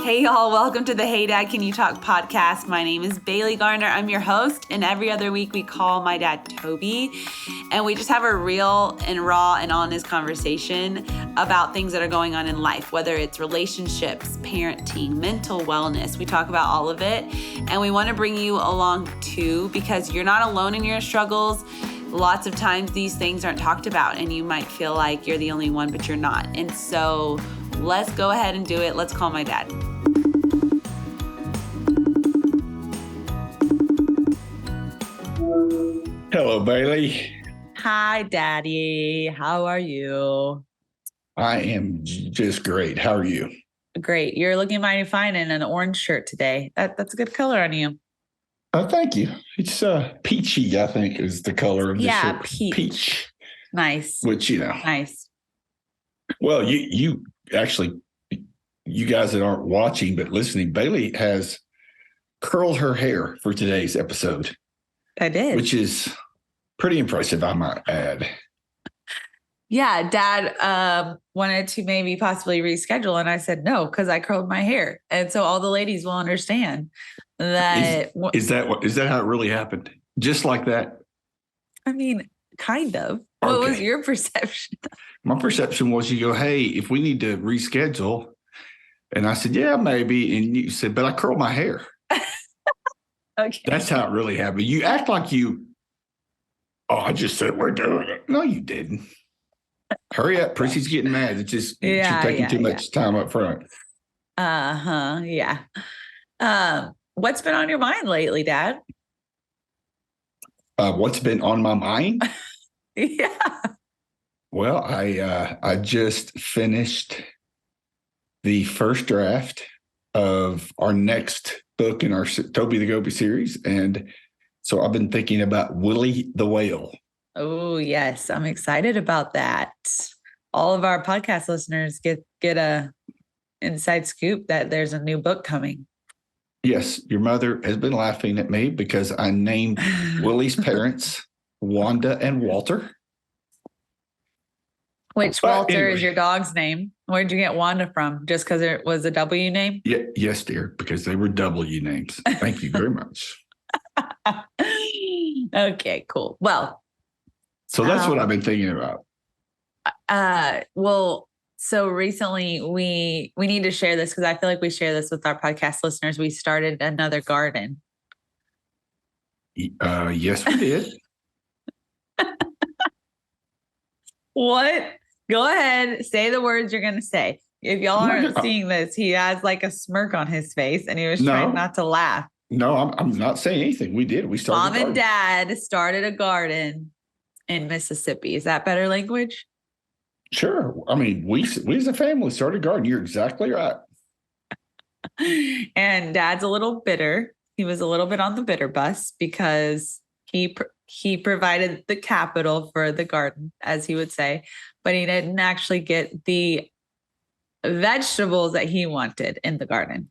Hey y'all, welcome to the Hey Dad, Can You Talk podcast. My name is Bailey Garner. I'm your host, and every other week we call my dad Toby, and we just have a real and raw and honest conversation about things that are going on in life, whether it's relationships, parenting, mental wellness. We talk about all of it, and we want to bring you along too because you're not alone in your struggles. Lots of times these things aren't talked about, and you might feel like you're the only one, but you're not. And so let's go ahead and do it. Let's call my dad. Hello, Bailey. Hi, Daddy. How are you? I am just great. How are you? Great. You're looking mighty fine in an orange shirt today. That's a good color on you. Oh, thank you. It's peachy, I think, is the color of the shirt. Peach. Nice. Which, Nice. Well, you actually, you guys that aren't watching but listening, Bailey has curled her hair for today's episode. I did. Which is pretty impressive, I might add. Yeah, Dad wanted to maybe possibly reschedule, and I said no because I curled my hair, and so all the ladies will understand that. Is that how it really happened? Just like that? I mean, kind of. Okay. What was your perception? My perception was you go, hey, if we need to reschedule, and I said, yeah, maybe, and you said, but I curled my hair. Okay. That's how it really happened. You act like I just said we're doing it. No, you didn't. Hurry up. Prissy's getting mad. It's just she's taking too much time up front. Yeah. What's been on your mind lately, Dad? What's been on my mind? Yeah. Well, I just finished the first draft of our next book in our Toby the Goby series. And so I've been thinking about Willie the Whale. Oh, yes. I'm excited about that. All of our podcast listeners get a inside scoop that there's a new book coming. Yes. Your mother has been laughing at me because I named Willie's parents Wanda and Walter. Which Walter is your dog's name. Where'd you get Wanda from? Just because it was a W name? Yeah, yes, dear, because they were W names. Thank you very much. Okay, cool. Well, so that's what I've been thinking about. So recently we need to share this because I feel like we share this with our podcast listeners. We started another garden. Yes, we did. What? Go ahead. Say the words you're going to say. If y'all aren't seeing this, he has like a smirk on his face and he was trying not to laugh. No, I'm not saying anything. We did. We started. Mom and Dad started a garden in Mississippi. Is that better language? Sure. I mean, we as a family started a garden. You're exactly right. And Dad's a little bitter. He was a little bit on the bitter bus because he provided the capital for the garden, as he would say, but he didn't actually get the vegetables that he wanted in the garden.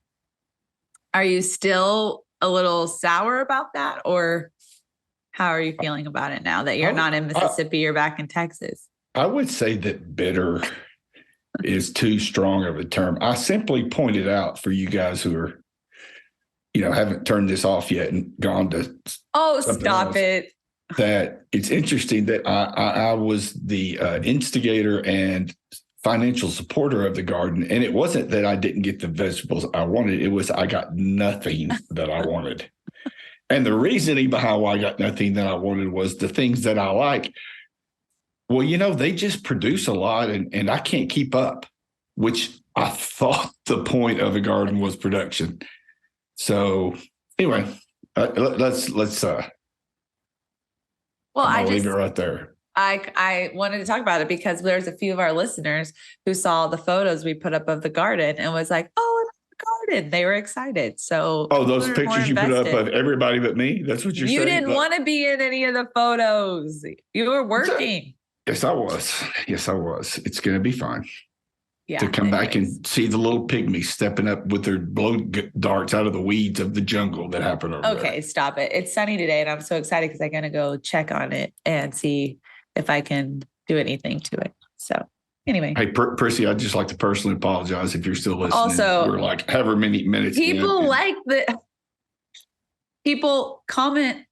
Are you still a little sour about that? Or how are you feeling about it now that you're not in Mississippi, you're back in Texas? I would say that bitter is too strong of a term. I simply pointed out for you guys who are, haven't turned this off yet and gone to. Oh, stop it. That it's interesting that I was the instigator and financial supporter of the garden. And it wasn't that I didn't get the vegetables I wanted. It was I got nothing that I wanted. And the reasoning behind why I got nothing that I wanted was the things that I like. Well, they just produce a lot and I can't keep up, which I thought the point of the garden was production. So anyway, let's I'll leave it right there. I wanted to talk about it because there's a few of our listeners who saw the photos we put up of the garden and was like, oh, garden. They were excited. So those pictures you put up of everybody but me? That's what you're saying? You didn't want to be in any of the photos. You were working. Yes, I was. It's going to be fun. Yeah, to come back and see the little pygmies stepping up with their blow darts out of the weeds of the jungle that happened over there. Okay, stop it. It's sunny today, and I'm so excited because I'm going to go check on it and see if I can do anything to it. So Anyway. Hey, Prissy, I'd just like to personally apologize if you're still listening. Also, we're like however many minutes. People comment,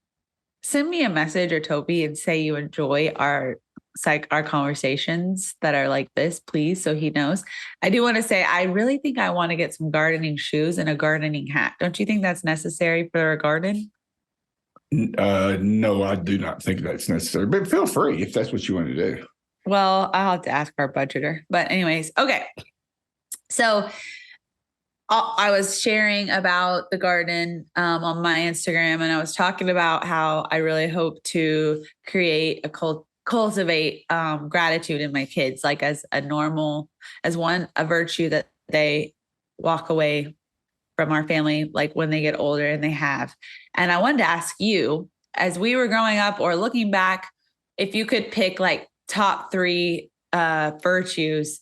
send me a message or Toby and say you enjoy our conversations that are like this, please. So he knows. I do want to say, I really think I want to get some gardening shoes and a gardening hat. Don't you think that's necessary for a garden? No, I do not think that's necessary, but feel free if that's what you want to do. Well, I'll have to ask our budgeter, but anyways, okay. So I was sharing about the garden on my Instagram, and I was talking about how I really hope to create cultivate gratitude in my kids, like as a virtue that they walk away from our family, like when they get older, and they have. And I wanted to ask you, as we were growing up or looking back, if you could pick like top 3 virtues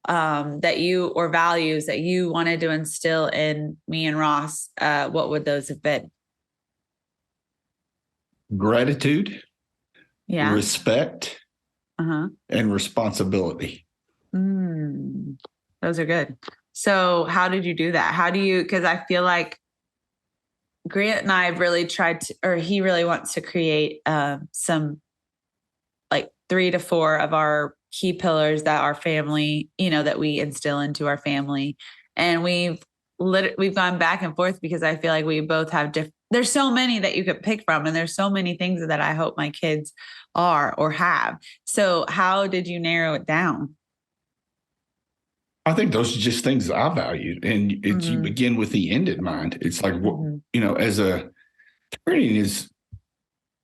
or values that you wanted to instill in me and Ross, what would those have been? Gratitude, respect, and responsibility. Those are good. So how did you do that? Because I feel like Grant and I have really he really wants to create some like 3 to 4 of our key pillars that our family, that we instill into our family. And we've gone back and forth because I feel like we both have there's so many that you could pick from, and there's so many things that I hope my kids are or have. So how did you narrow it down? I think those are just things I value. And you begin with the end in mind. It's like, as a parenting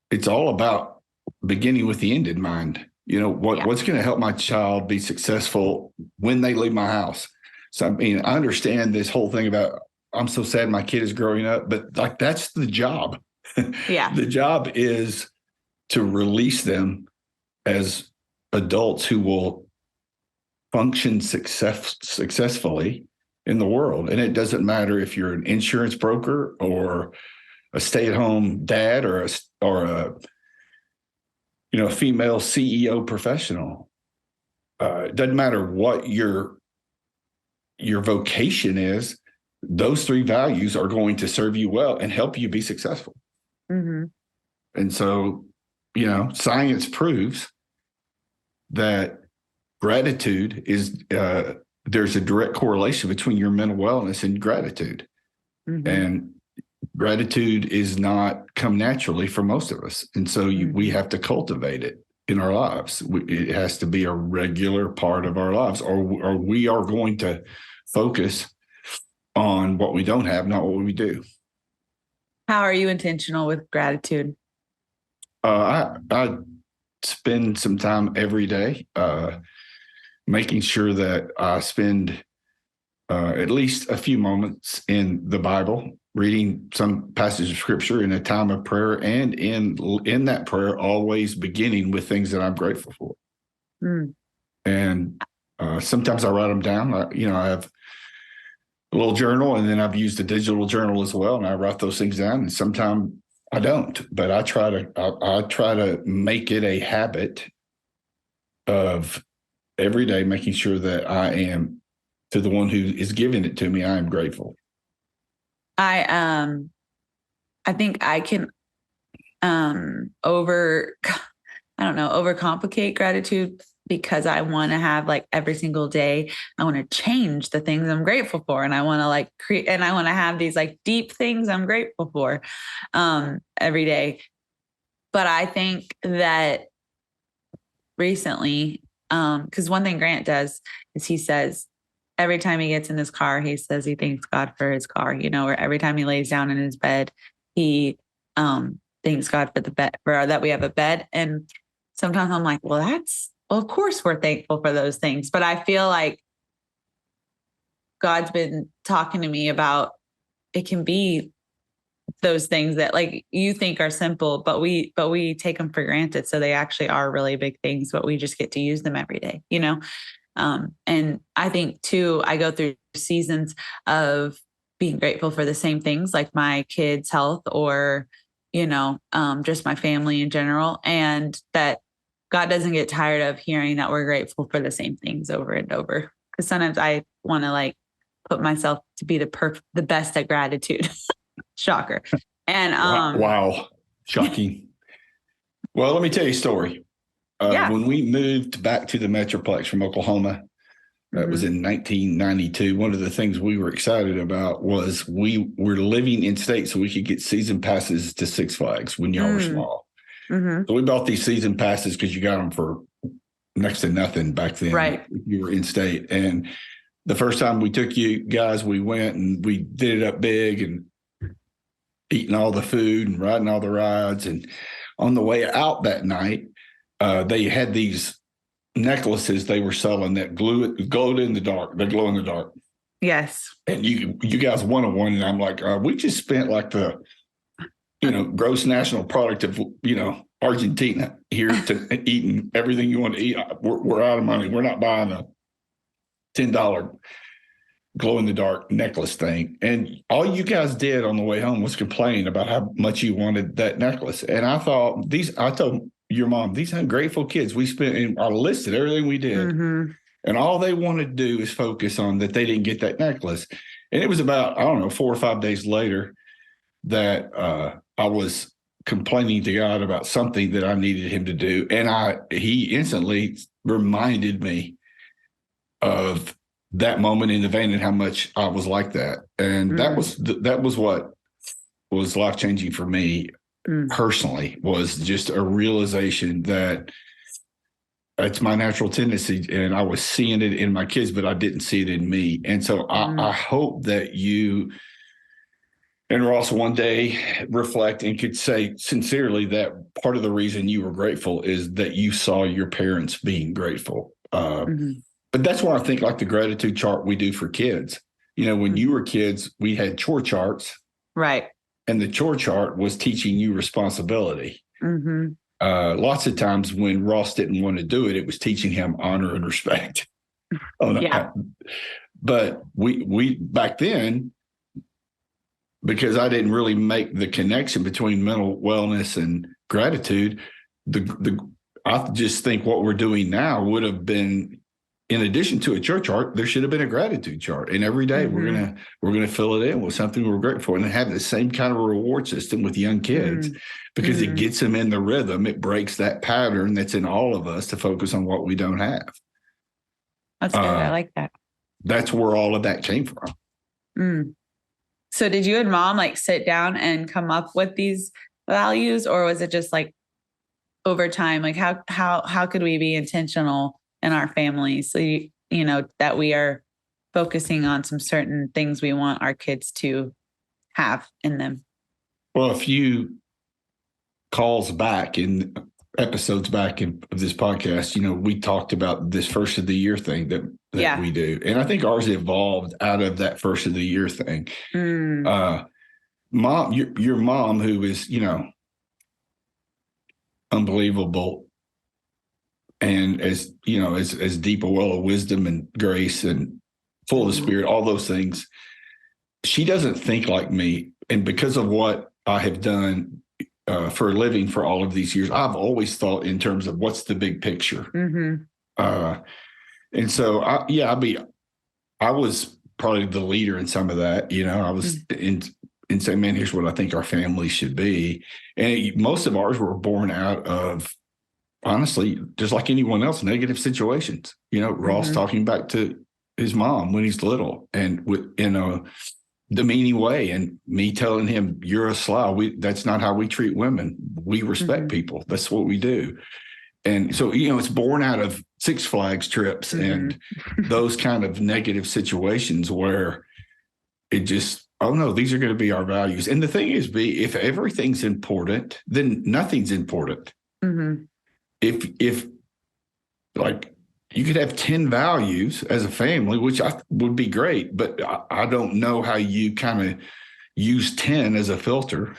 it's all about beginning with the end in mind. What's going to help my child be successful when they leave my house? So, I understand this whole thing about, I'm so sad my kid is growing up, but like, that's the job. Yeah. The job is to release them as adults who will function successfully in the world. And it doesn't matter if you're an insurance broker or a stay-at-home dad or a female CEO professional. It doesn't matter what your vocation is. Those 3 values are going to serve you well and help you be successful. And so, science proves that gratitude is, there's a direct correlation between your mental wellness and gratitude. And gratitude is not come naturally for most of us. And so we have to cultivate it in our lives. It has to be a regular part of our lives, or we are going to focus on what we don't have, not what we do. How are you intentional with gratitude? I spend some time every day making sure that I spend at least a few moments in the Bible, reading some passage of scripture in a time of prayer, and in that prayer, always beginning with things that I'm grateful for. And sometimes I write them down. I have a little journal, and then I've used a digital journal as well, and I write those things down. And sometimes I don't, but I try to make it a habit of every day making sure that I am, to the one who is giving it to me, I am grateful. I think I can overcomplicate gratitude, because I want to have like every single day, I want to change the things I'm grateful for. And I want to like create, and I want to have these like deep things I'm grateful for every day. But I think that recently, because one thing Grant does is he says, every time he gets in his car, he says he thanks God for his car, or every time he lays down in his bed, he thanks God for the bed, for that we have a bed. And sometimes I'm like, well, of course we're thankful for those things. But I feel like God's been talking to me about, it can be those things that like you think are simple, but we take them for granted. So they actually are really big things, but we just get to use them every day, and I think too, I go through seasons of being grateful for the same things, like my kids' health, or, just my family in general. And that God doesn't get tired of hearing that we're grateful for the same things over and over. Because sometimes I want to like put myself to be the best at gratitude. Shocker. And wow. Shocking. Well, let me tell you a story. When we moved back to the Metroplex from Oklahoma, that was in 1992. One of the things we were excited about was we were living in state so we could get season passes to Six Flags when y'all were small. So we bought these season passes because you got them for next to nothing back then. Right. If you were in state. And the first time we took you guys, we went and we did it up big and eating all the food and riding all the rides. And on the way out that night, they had these necklaces they were selling that glowed in the dark. They glow in the dark. Yes. And you guys wanted one, and I'm like, we just spent like the, gross national product of, Argentina here to eating everything you want to eat. We're out of money. We're not buying a $10 glow in the dark necklace thing. And all you guys did on the way home was complain about how much you wanted that necklace. And I told your mom, these ungrateful kids, I listed everything we did. And all they wanted to do is focus on that they didn't get that necklace. And it was about, 4 or 5 days later that I was complaining to God about something that I needed him to do. And he instantly reminded me of that moment in the vein and how much I was like that. And that was what was life-changing for me personally, was just a realization that it's my natural tendency, and I was seeing it in my kids, but I didn't see it in me. And so I hope that you and Ross one day reflect and could say sincerely that part of the reason you were grateful is that you saw your parents being grateful. But that's why I think like the gratitude chart we do for kids. When you were kids, we had chore charts. Right. And the chore chart was teaching you responsibility. Lots of times when Ross didn't want to do it, it was teaching him honor and respect. But we back then, because I didn't really make the connection between mental wellness and gratitude, I just think what we're doing now would have been, in addition to a church chart, there should have been a gratitude chart. And every day we're gonna fill it in with something we're grateful for, and have the same kind of reward system with young kids because it gets them in the rhythm. It breaks that pattern that's in all of us to focus on what we don't have. That's good. I like that. That's where all of that came from. So did you and mom like sit down and come up with these values, or was it just like over time? Like how could we be intentional in our family so that we are focusing on some certain things we want our kids to have in them? Well, a few calls back in episodes back of this podcast, we talked about this first of the year thing that we do. And I think ours evolved out of that first of the year thing. Mom, your mom, who is, unbelievable, and as deep a well of wisdom and grace and full of the Spirit, all those things, she doesn't think like me. And because of what I have done for a living for all of these years, I've always thought in terms of what's the big picture. And so I was probably the leader in some of that. I was in saying, man, here's what I think our family should be. And most of ours were born out of, honestly, just like anyone else, negative situations. Ross talking back to his mom when he's little and in a demeaning way, and me telling him, you're a slob. That's not how we treat women. We respect people. That's what we do. And so, it's born out of Six Flags trips and those kind of negative situations where it just, oh no, these are going to be our values. And the thing is, if everything's important, then nothing's important. If like you could have 10 values as a family, which would be great, but I don't know how you kind of use 10 as a filter.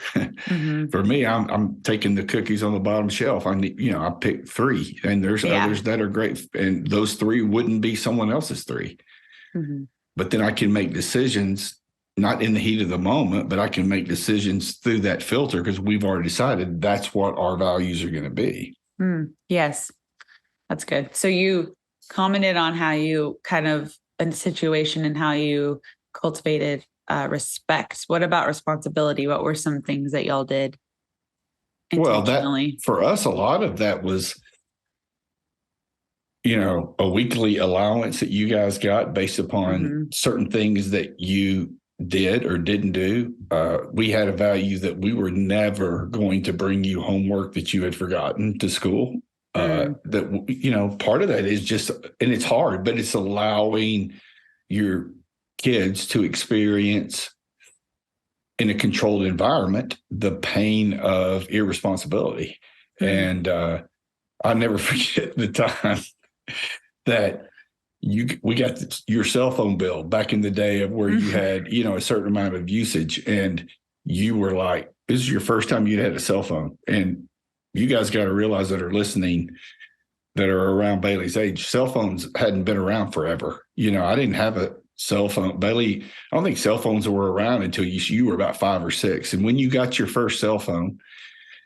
For me, I'm taking the cookies on the bottom shelf. I pick 3, and there's others that are great, and those 3 wouldn't be someone else's 3. But then I can make decisions, not in the heat of the moment, but I can make decisions through that filter because we've already decided that's what our values are going to be. Yes. That's good. So you commented on how you kind of in a situation and how you cultivated respect. What about responsibility? What were some things that y'all did Well, that intentionally? for us, a lot of that was, a weekly allowance that you guys got based upon certain things that you did or didn't do. We had a value that we were never going to bring you homework that you had forgotten to school. That, part of that is just, and it's hard, but it's allowing your kids to experience in a controlled environment the pain of irresponsibility. And I'll never forget the time that we got your cell phone bill back in the day of where you had, a certain amount of usage, and you were like, this is your first time you had a cell phone. And you guys got to realize that are listening, that are around Bailey's age, cell phones hadn't been around forever. I didn't have a cell phone. Bailey, I don't think cell phones were around until you were about 5 or 6. And when you got your first cell phone,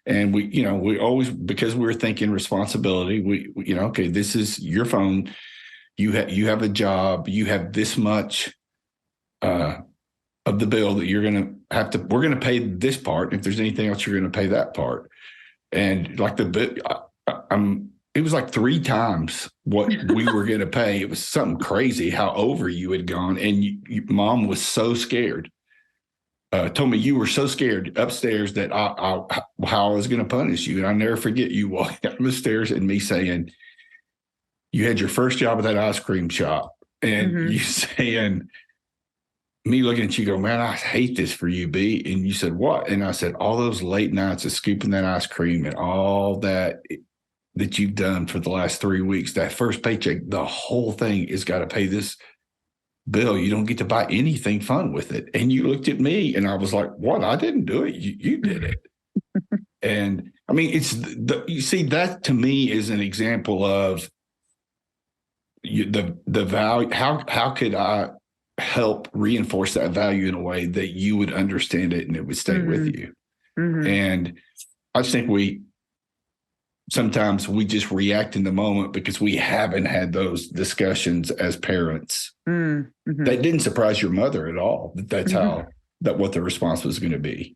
and we always, because we were thinking responsibility, we okay, this is your phone. You have a job. You have this much of the bill that you're going to have to. We're going to pay this part. If there's anything else, you're going to pay that part. And like the bit, it was like 3 times what we were going to pay. It was something crazy how over you had gone, and Mom was so scared. Told me you were so scared upstairs that how I was going to punish you. And I'll never forget you walking down the stairs and me saying, you had your first job at that ice cream shop, and you saying, me looking at you go, man, I hate this for you, B. And you said, what? And I said, all those late nights of scooping that ice cream and all that you've done for the last 3 weeks, that first paycheck, the whole thing has got to pay this bill. You don't get to buy anything fun with it. And you looked at me and I was like, what? I didn't do it. You did it. And I mean, it's you see, that to me is an example of the value. How could I help reinforce that value in a way that you would understand it and it would stay with you? And I just think sometimes we just react in the moment because we haven't had those discussions as parents. That didn't surprise your mother at all. That's what the response was going to be.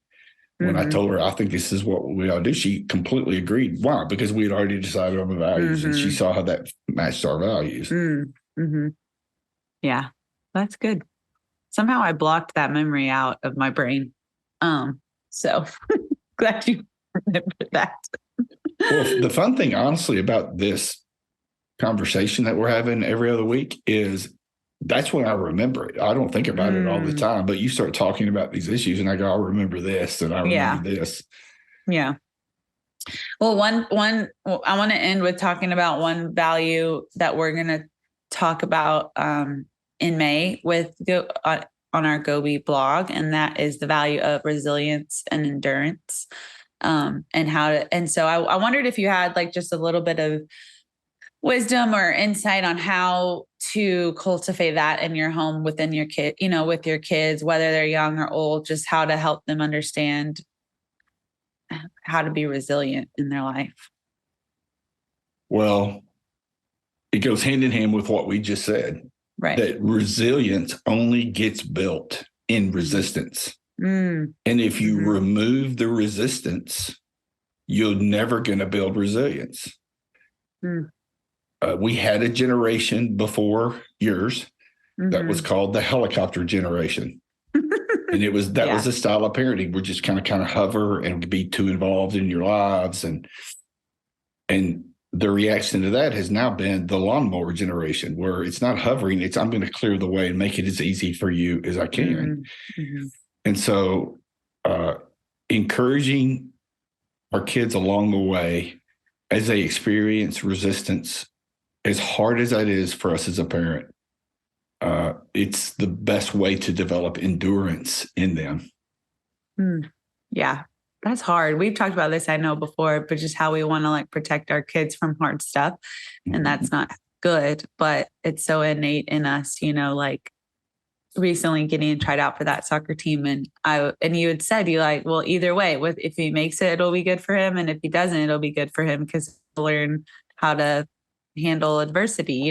When I told her, I think this is what we ought to do, she completely agreed. Why? Because we had already decided on the values and she saw how that matched our values. Yeah, that's good. Somehow I blocked that memory out of my brain. So glad you remembered that. Well, the fun thing, honestly, about this conversation that we're having every other week is that's when I remember it. I don't think about it all the time, but you start talking about these issues and I go, I remember this and I remember this. Yeah. Well, I want to end with talking about one value that we're going to talk about in May on our Gobi blog, and that is the value of resilience and endurance. And so I wondered if you had like just a little bit of wisdom or insight on how to cultivate that in your home within your kid, with your kids, whether they're young or old, just how to help them understand how to be resilient in their life. Well, it goes hand in hand with what we just said, right? That resilience only gets built in resistance. And if you remove the resistance, you're never going to build resilience. We had a generation before yours that was called the helicopter generation. And it was was a style of parenting. We're just kind of hover and be too involved in your lives. And the reaction to that has now been the lawnmower generation, where it's not hovering, it's I'm going to clear the way and make it as easy for you as I can. And so encouraging our kids along the way as they experience resistance, as hard as that is for us as a parent, it's the best way to develop endurance in them. Yeah, that's hard. We've talked about this, I know, before, but just how we want to like protect our kids from hard stuff. And that's not good, but it's so innate in us, like recently getting tried out for that soccer team. And you had said, you like, well, either way, if he makes it, it'll be good for him. And if he doesn't, it'll be good for him because he'll learn how to handle adversity,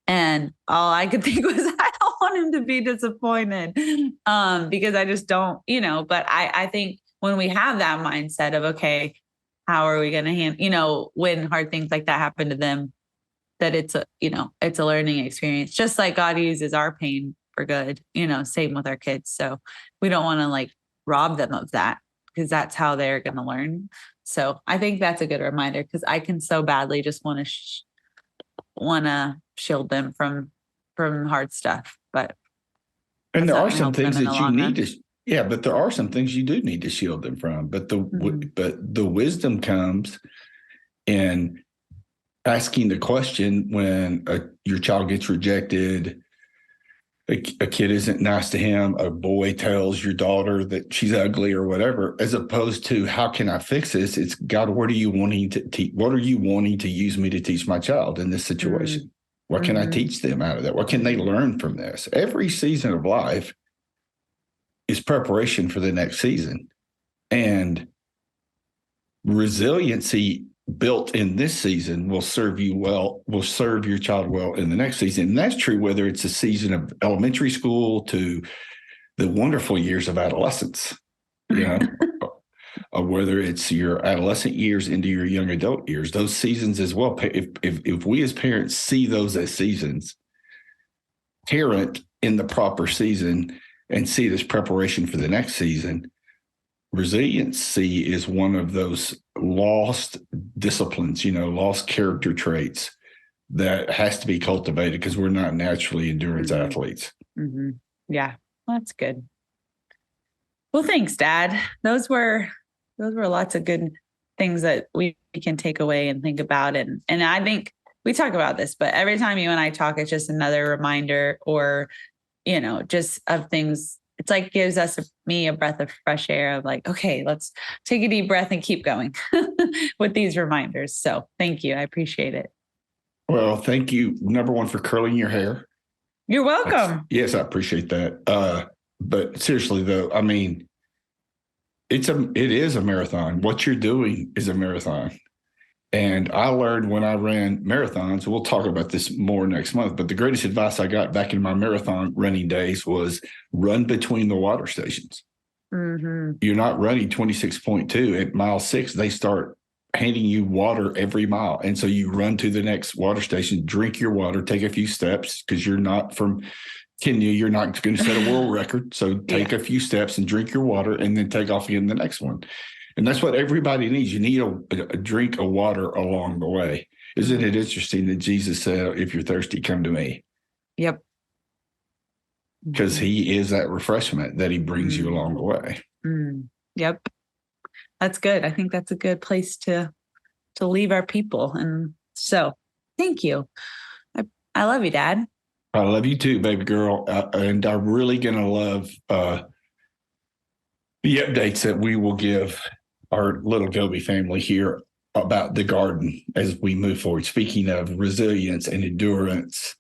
and all I could think was, I don't want him to be disappointed, because I just don't, but I think when we have that mindset of, okay, how are we going to handle, when hard things like that happen to them, that it's a learning experience, just like God uses our pain for good, same with our kids. So we don't want to like rob them of that, because that's how they're going to learn. So I think that's a good reminder, because I can so badly just want to shield them from hard stuff. But and there are some things that you need to, but there are some things you do need to shield them from. But the wisdom comes in asking the question when your child gets rejected, a kid isn't nice to him, a boy tells your daughter that she's ugly or whatever, as opposed to how can I fix this? It's God, what are you wanting to teach? What are you wanting to use me to teach my child in this situation? What can I teach them out of that? What can they learn from this? Every season of life is preparation for the next season. And resiliency built in this season will serve you well, will serve your child well in the next season. And that's true whether it's a season of elementary school to the wonderful years of adolescence, or whether it's your adolescent years into your young adult years, those seasons as well. If we as parents see those as seasons, parent in the proper season and see this preparation for the next season, resiliency is one of those lost disciplines, lost character traits that has to be cultivated, because we're not naturally endurance athletes. Yeah, that's good. Well, thanks, Dad. Those were lots of good things that we can take away and think about. And I think we talk about this, but every time you and I talk, it's just another reminder, or, just of things. It's like gives me a breath of fresh air of like, okay, let's take a deep breath and keep going with these reminders. So thank you. I appreciate it. Well, thank you. Number one, for curling your hair. You're welcome. Yes, I appreciate that. But seriously though, I mean, it is a marathon. What you're doing is a marathon. And I learned when I ran marathons, we'll talk about this more next month, but the greatest advice I got back in my marathon running days was run between the water stations. You're not running 26.2. At mile 6, they start handing you water every mile. And so you run to the next water station, drink your water, take a few steps, because you're not from Kenya, you're not going to set a world record. So take a few steps and drink your water, and then take off again the next one. And that's what everybody needs. You need a drink of water along the way. Isn't it interesting that Jesus said, if you're thirsty, come to me? Yep. Because he is that refreshment that he brings you along the way. Yep. That's good. I think that's a good place to leave our people. And so thank you. I love you, Dad. I love you too, baby girl. And I'm really going to love the updates that we will give our little Gobi family here about the garden as we move forward. Speaking of resilience and endurance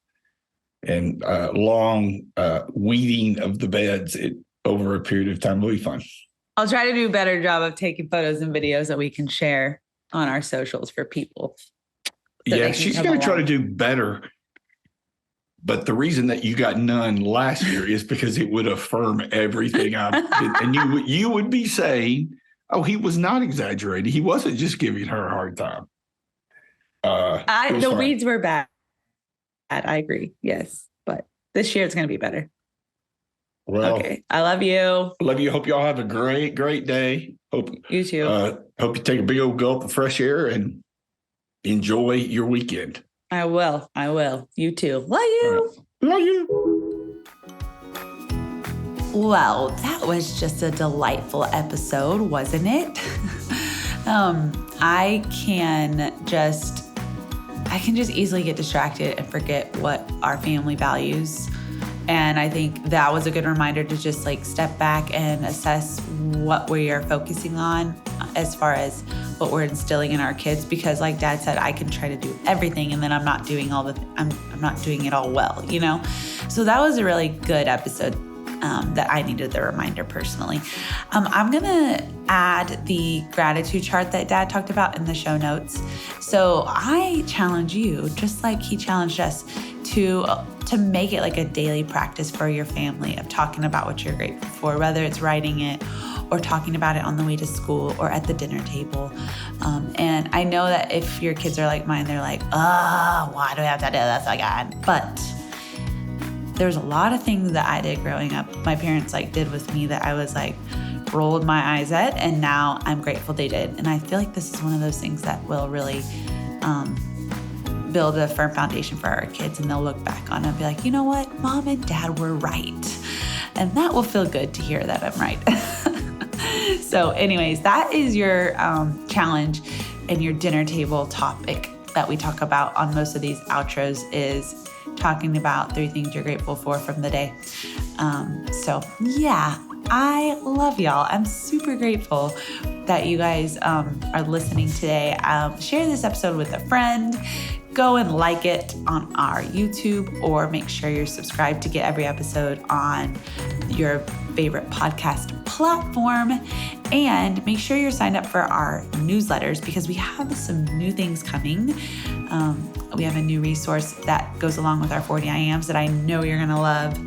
and long weeding of the beds over a period of time will be fun. I'll try to do a better job of taking photos and videos that we can share on our socials for people. Yeah, she's going to try to do better. But the reason that you got none last year is because it would affirm everything I've been, and you would be saying, oh, he was not exaggerating. He wasn't just giving her a hard time. The weeds were bad. I agree. Yes. But this year it's going to be better. Well, okay. I love you. Love you. Hope y'all have a great, great day. Hope you too. Hope you take a big old gulp of fresh air and enjoy your weekend. I will. You too. Love you. Love you. Well, that was just a delightful episode, wasn't it? I can just easily get distracted and forget what our family values. And I think that was a good reminder to just like step back and assess what we are focusing on as far as what we're instilling in our kids. Because like Dad said, I can try to do everything and then I'm not doing I'm not doing it all well, So that was a really good episode. that I needed the reminder personally. I'm going to add the gratitude chart that Dad talked about in the show notes. So I challenge you, just like he challenged us, to make it like a daily practice for your family of talking about what you're grateful for, whether it's writing it or talking about it on the way to school or at the dinner table. And I know that if your kids are like mine, they're like, oh, why do we have to do this again? But there's a lot of things that I did growing up, my parents did with me that I was rolled my eyes at, and now I'm grateful they did. And I feel like this is one of those things that will really build a firm foundation for our kids, and they'll look back on it and be like, you know what, Mom and Dad were right. And that will feel good to hear that I'm right. So anyways, that is your challenge and your dinner table topic that we talk about on most of these outros, is talking about 3 things you're grateful for from the day. So yeah, I love y'all. I'm super grateful that you guys are listening today. Share this episode with a friend. Go and like it on our YouTube, or make sure you're subscribed to get every episode on your favorite podcast platform. And make sure you're signed up for our newsletters, because we have some new things coming. We have a new resource that goes along with our 40 IAMs that I know you're going to love.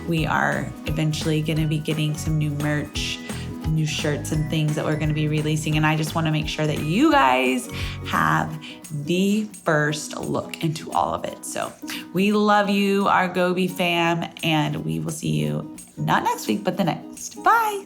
We are eventually going to be getting some new merch, new shirts and things that we're going to be releasing. And I just want to make sure that you guys have the first look into all of it. So we love you, our Gobi fam, and we will see you not next week, but the next. Bye.